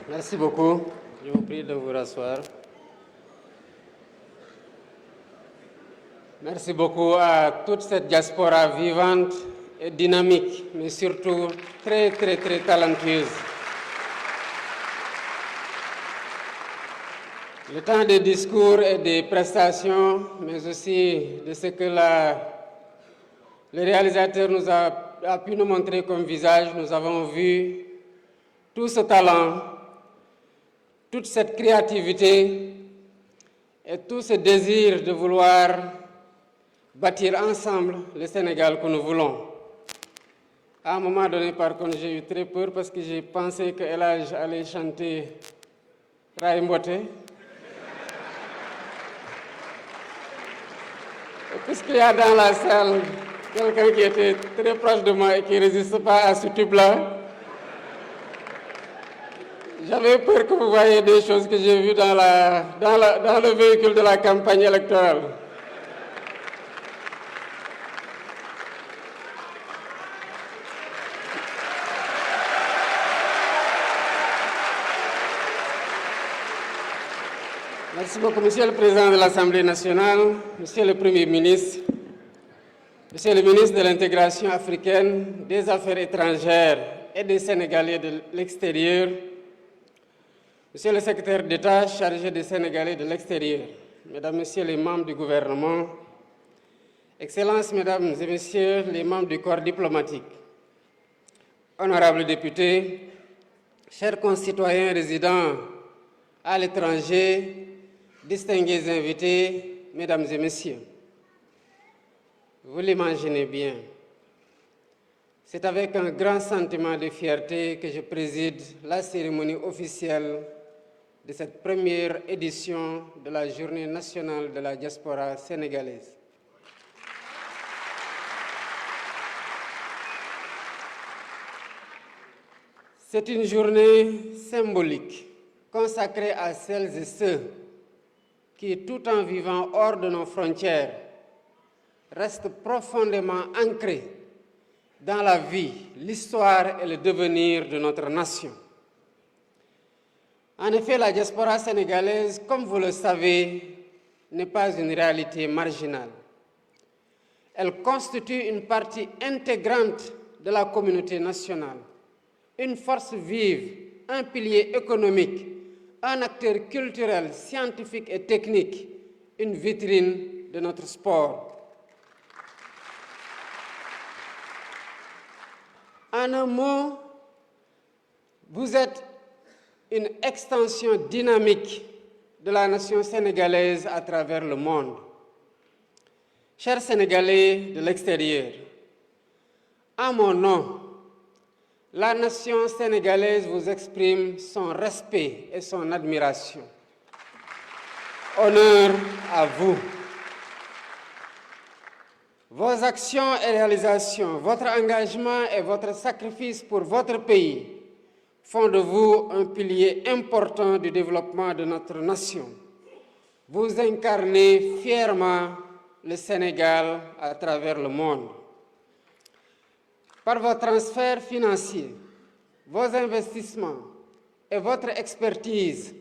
Merci beaucoup. Je vous prie de vous rasseoir. Merci beaucoup à toute cette diaspora vivante et dynamique, mais surtout très talentueuse. Le temps des discours et des prestations, mais aussi de ce que le réalisateur a pu nous montrer comme visage, nous avons vu tout ce talent, toute cette créativité et tout ce désir de vouloir bâtir ensemble le Sénégal que nous voulons. À un moment donné, par contre, j'ai eu très peur parce que j'ai pensé que El Hadj allait chanter Ray Mboté. Puisqu'il y a dans la salle quelqu'un qui était très proche de moi et qui ne résiste pas à ce tube-là, j'avais peur que vous voyiez des choses que j'ai vues dans le véhicule de la campagne électorale. Merci beaucoup, Monsieur le Président de l'Assemblée nationale, Monsieur le Premier ministre, Monsieur le ministre de l'Intégration africaine, des Affaires étrangères et des Sénégalais de l'extérieur, Monsieur le secrétaire d'État chargé des Sénégalais de l'extérieur, Mesdames, Messieurs les membres du gouvernement, Excellences, Mesdames et Messieurs les membres du corps diplomatique, honorables députés, chers concitoyens résidant à l'étranger, distingués invités, Mesdames et Messieurs, vous l'imaginez bien, c'est avec un grand sentiment de fierté que je préside la cérémonie officielle de cette première édition de la Journée nationale de la diaspora sénégalaise. C'est une journée symbolique consacrée à celles et ceux qui, tout en vivant hors de nos frontières, restent profondément ancrés dans la vie, l'histoire et le devenir de notre nation. En effet, la diaspora sénégalaise, comme vous le savez, n'est pas une réalité marginale. Elle constitue une partie intégrante de la communauté nationale, une force vive, un pilier économique, un acteur culturel, scientifique et technique, une vitrine de notre sport. En un mot, vous êtes une extension dynamique de la nation sénégalaise à travers le monde. Chers Sénégalais de l'extérieur, en mon nom, la nation sénégalaise vous exprime son respect et son admiration. Honneur à vous. Vos actions et réalisations, votre engagement et votre sacrifice pour votre pays font de vous un pilier important du développement de notre nation. Vous incarnez fièrement le Sénégal à travers le monde. Par vos transferts financiers, vos investissements et votre expertise,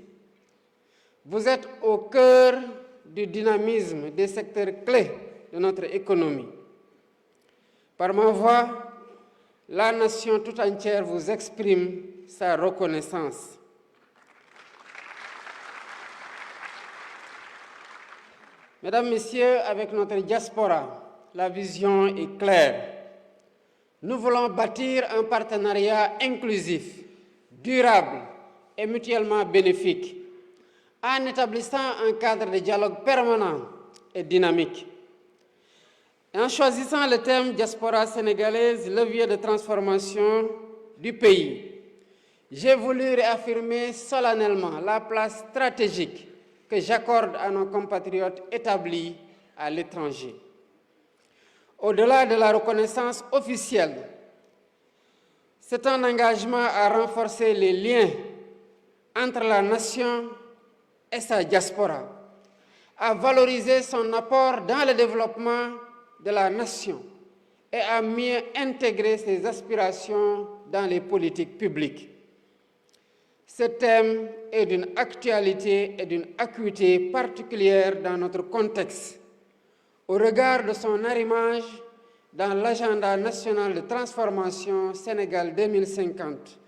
vous êtes au cœur du dynamisme des secteurs clés de notre économie. Par ma voix, la nation tout entière vous exprime sa reconnaissance. Mesdames, Messieurs, avec notre diaspora, la vision est claire. Nous voulons bâtir un partenariat inclusif, durable et mutuellement bénéfique, en établissant un cadre de dialogue permanent et dynamique. En choisissant le thème diaspora sénégalaise, levier de transformation du pays, j'ai voulu réaffirmer solennellement la place stratégique que j'accorde à nos compatriotes établis à l'étranger. Au-delà de la reconnaissance officielle, c'est un engagement à renforcer les liens entre la nation et sa diaspora, à valoriser son apport dans le développement de la nation et à mieux intégrer ses aspirations dans les politiques publiques. Ce thème est d'une actualité et d'une acuité particulière dans notre contexte, au regard de son arrimage dans l'agenda national de transformation Sénégal 2050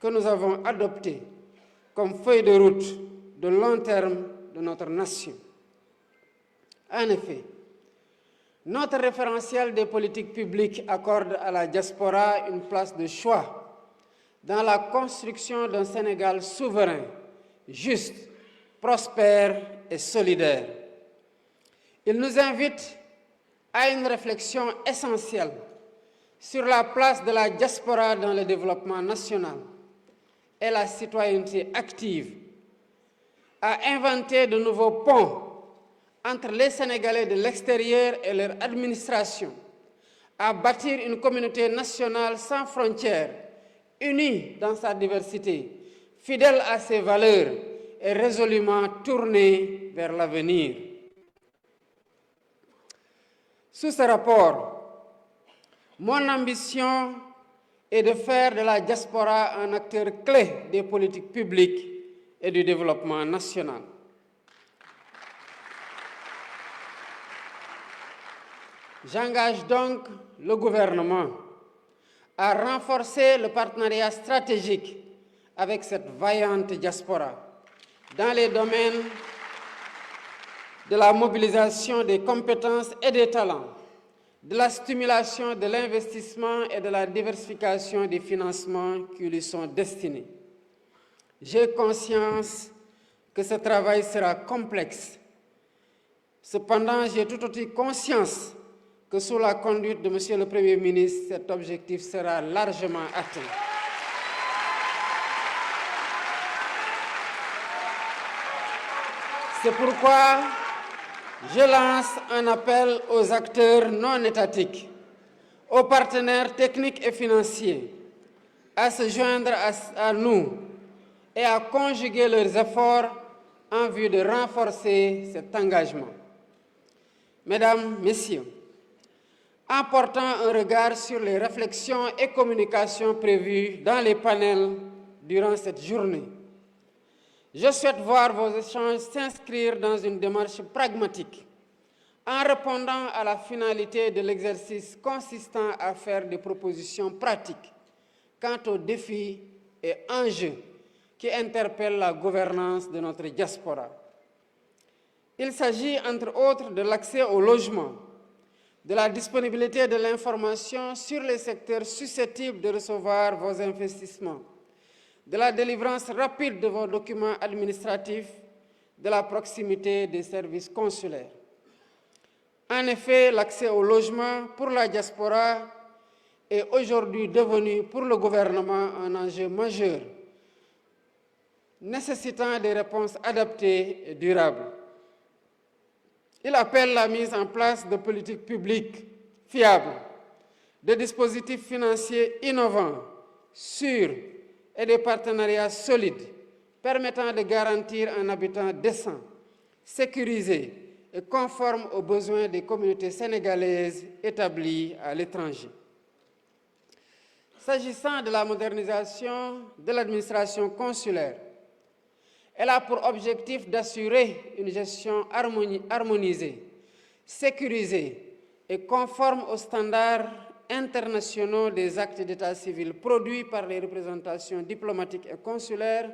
que nous avons adopté comme feuille de route de long terme de notre nation. En effet, notre référentiel des politiques publiques accorde à la diaspora une place de choix dans la construction d'un Sénégal souverain, juste, prospère et solidaire. Il nous invite à une réflexion essentielle sur la place de la diaspora dans le développement national et la citoyenneté active, à inventer de nouveaux ponts entre les Sénégalais de l'extérieur et leur administration, à bâtir une communauté nationale sans frontières, unie dans sa diversité, fidèle à ses valeurs et résolument tournée vers l'avenir. Sous ce rapport, mon ambition est de faire de la diaspora un acteur clé des politiques publiques et du développement national. J'engage donc le gouvernement à renforcer le partenariat stratégique avec cette vaillante diaspora dans les domaines de la mobilisation des compétences et des talents, de la stimulation de l'investissement et de la diversification des financements qui lui sont destinés. J'ai conscience que ce travail sera complexe. Cependant, j'ai tout aussi conscience que sous la conduite de M. le Premier ministre, cet objectif sera largement atteint. C'est pourquoi je lance un appel aux acteurs non étatiques, aux partenaires techniques et financiers, à se joindre à nous et à conjuguer leurs efforts en vue de renforcer cet engagement. Mesdames, Messieurs, en portant un regard sur les réflexions et communications prévues dans les panels durant cette journée, je souhaite voir vos échanges s'inscrire dans une démarche pragmatique, en répondant à la finalité de l'exercice consistant à faire des propositions pratiques quant aux défis et enjeux qui interpellent la gouvernance de notre diaspora. Il s'agit, entre autres, de l'accès au logement, de la disponibilité de l'information sur les secteurs susceptibles de recevoir vos investissements, de la délivrance rapide de vos documents administratifs, de la proximité des services consulaires. En effet, l'accès au logement pour la diaspora est aujourd'hui devenu pour le gouvernement un enjeu majeur, nécessitant des réponses adaptées et durables. Il appelle la mise en place de politiques publiques fiables, de dispositifs financiers innovants, sûrs et des partenariats solides permettant de garantir un habitat décent, sécurisé et conforme aux besoins des communautés sénégalaises établies à l'étranger. S'agissant de la modernisation de l'administration consulaire, elle a pour objectif d'assurer une gestion harmonisée, sécurisée et conforme aux standards internationaux des actes d'état civil produits par les représentations diplomatiques et consulaires,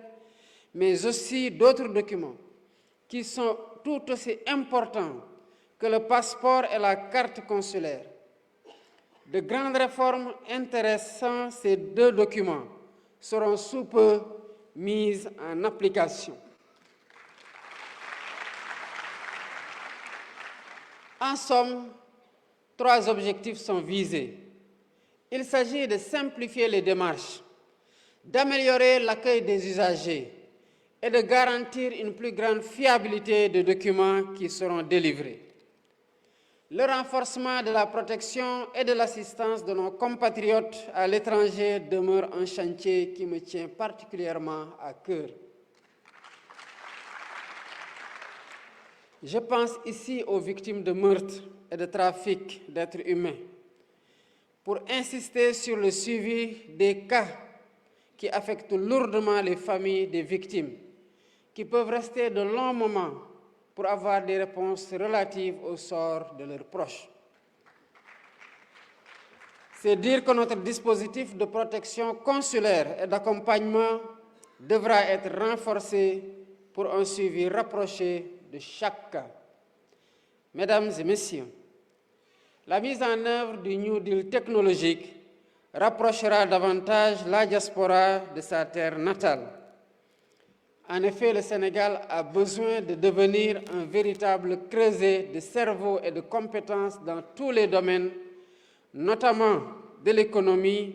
mais aussi d'autres documents qui sont tout aussi importants que le passeport et la carte consulaire. De grandes réformes intéressant ces deux documents seront sous peu mises en application. En somme, 3 objectifs sont visés. Il s'agit de simplifier les démarches, d'améliorer l'accueil des usagers et de garantir une plus grande fiabilité des documents qui seront délivrés. Le renforcement de la protection et de l'assistance de nos compatriotes à l'étranger demeure un chantier qui me tient particulièrement à cœur. Je pense ici aux victimes de meurtres et de trafic d'êtres humains, pour insister sur le suivi des cas qui affectent lourdement les familles des victimes, qui peuvent rester de longs moments pour avoir des réponses relatives au sort de leurs proches. C'est dire que notre dispositif de protection consulaire et d'accompagnement devra être renforcé pour un suivi rapproché de chaque cas. Mesdames et messieurs, la mise en œuvre du New Deal technologique rapprochera davantage la diaspora de sa terre natale. En effet, le Sénégal a besoin de devenir un véritable creuset de cerveau et de compétences dans tous les domaines, notamment de l'économie,